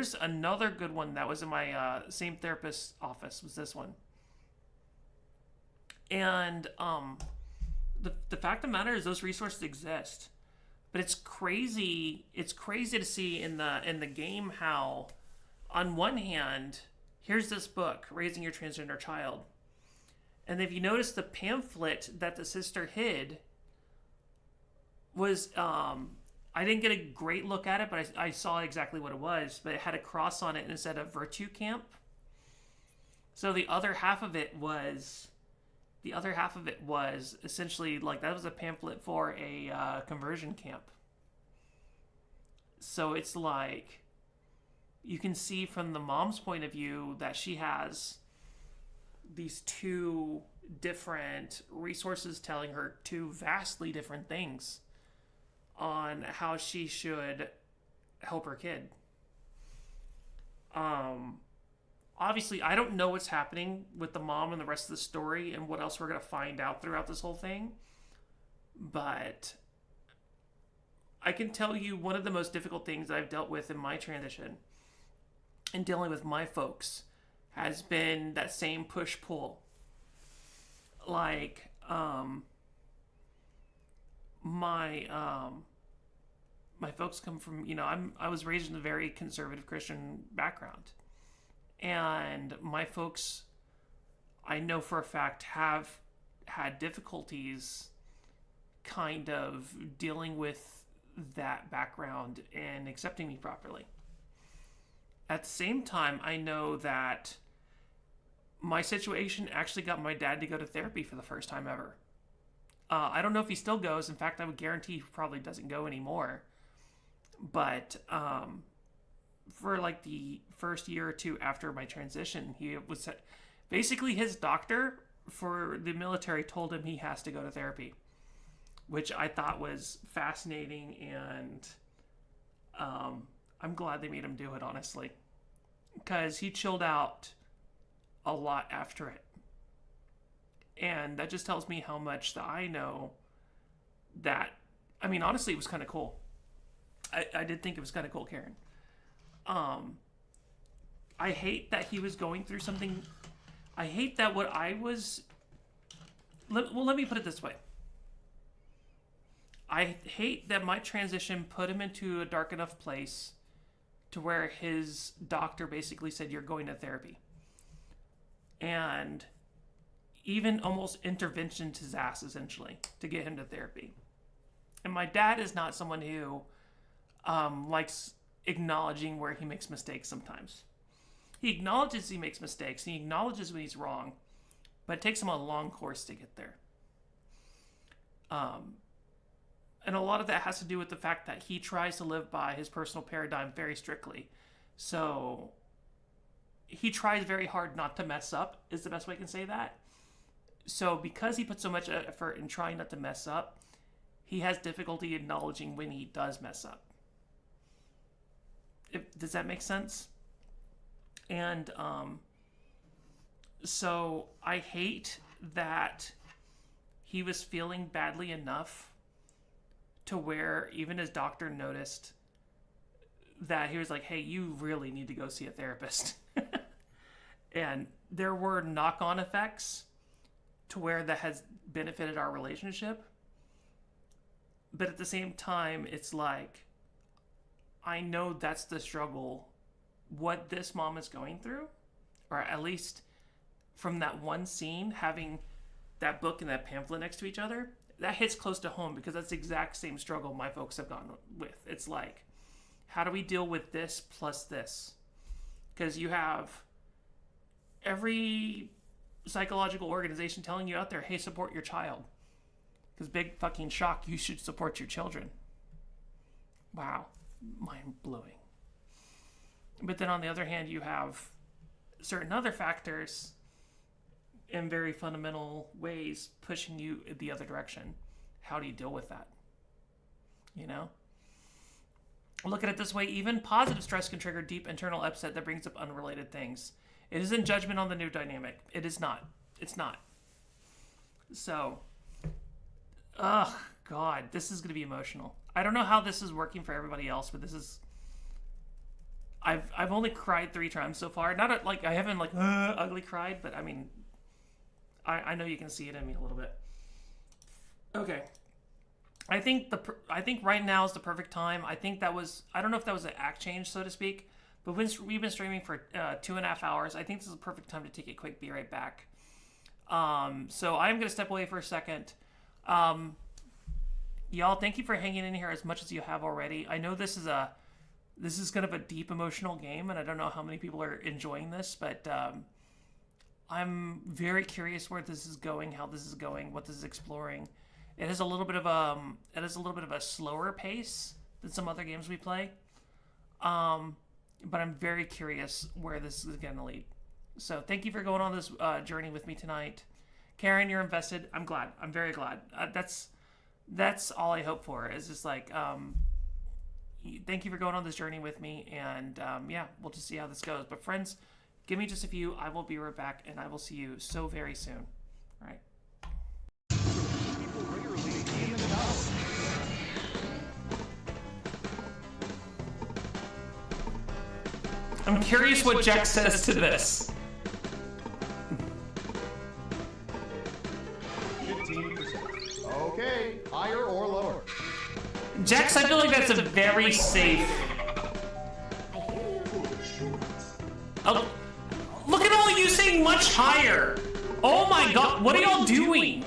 here's another good one that was in my same therapist's office, was this one. And the fact of the matter is those resources exist. But it's crazy to see in the game how, on one hand, here's this book, Raising Your Transgender Child. And if you notice, the pamphlet that the sister hid was, I didn't get a great look at it, but I saw exactly what it was. But it had a cross on it and it said a virtue camp. So the other half of it was essentially like that was a pamphlet for a conversion camp. So it's like you can see from the mom's point of view that she has these two different resources telling her two vastly different things on how she should help her kid. Obviously, I don't know what's happening with the mom and the rest of the story and what else we're going to find out throughout this whole thing. But I can tell you one of the most difficult things I've dealt with in my transition and dealing with my folks has been that same push-pull. Like, my folks come from, I was raised in a very conservative Christian background. And my folks, I know for a fact, have had difficulties kind of dealing with that background and accepting me properly. At the same time, I know that my situation actually got my dad to go to therapy for the first time ever. I don't know if he still goes. In fact, I would guarantee he probably doesn't go anymore. But for like the first year or two after my transition, he was basically his doctor for the military told him he has to go to therapy, which I thought was fascinating, and I'm glad they made him do it, honestly, because he chilled out a lot after it. And that just tells me how much that I know that, I mean, honestly, it was kind of cool. I did think it was kind of cool, Karen. I hate that he was going through something. I hate that what I was... let me put it this way. I hate that my transition put him into a dark enough place to where his doctor basically said, you're going to therapy. And even almost interventioned his ass, essentially, to get him to therapy. And my dad is not someone who likes acknowledging where he makes mistakes sometimes. He acknowledges he makes mistakes. He acknowledges when he's wrong. But it takes him a long course to get there. And a lot of that has to do with the fact that he tries to live by his personal paradigm very strictly. So he tries very hard not to mess up, is the best way I can say that. So because he puts so much effort in trying not to mess up, he has difficulty acknowledging when he does mess up. Does that make sense? And so I hate that he was feeling badly enough to where even his doctor noticed that he was like, hey, you really need to go see a therapist. And there were knock-on effects to where that has benefited our relationship. But at the same time, it's like, I know that's the struggle, what this mom is going through, or at least from that one scene, having that book and that pamphlet next to each other, that hits close to home because that's the exact same struggle my folks have gone with. It's like, how do we deal with this plus this? Because you have every psychological organization telling you out there, hey, support your child. Because big fucking shock, you should support your children. Wow. Mind-blowing. But then on the other hand, you have certain other factors in very fundamental ways pushing you the other direction. How do you deal with that? You know? Look at it this way. Even positive stress can trigger deep internal upset that brings up unrelated things. It isn't judgment on the new dynamic. It is not. It's not. So, God, this is going to be emotional. I don't know how this is working for everybody else, but this is... I've only cried 3 times so far. Not like I haven't like ugly cried, but I mean, I know you can see it in me a little bit. Okay, I think right now is the perfect time. I think that was, I don't know if that was an act change, so to speak, but we've been streaming for 2.5 hours. I think this is the perfect time to take a quick be right back. So I'm gonna step away for a second. Y'all, thank you for hanging in here as much as you have already. I know this is kind of a deep emotional game, and I don't know how many people are enjoying this, but I'm very curious where this is going, how this is going, what this is exploring. It has a little bit of a slower pace than some other games we play, but I'm very curious where this is going to lead. So thank you for going on this journey with me tonight, Karen. You're invested. I'm glad. I'm very glad. That's all I hope for. Is just like thank you for going on this journey with me, and yeah, we'll just see how this goes. But friends, give me just a few. I will be right back, and I will see you so very soon. All right. I'm curious what Jack says to this. 15%. Okay, higher or lower? Jax, I feel like that's a very safe. Oh, look at all you saying much higher. Oh my god, what are y'all doing?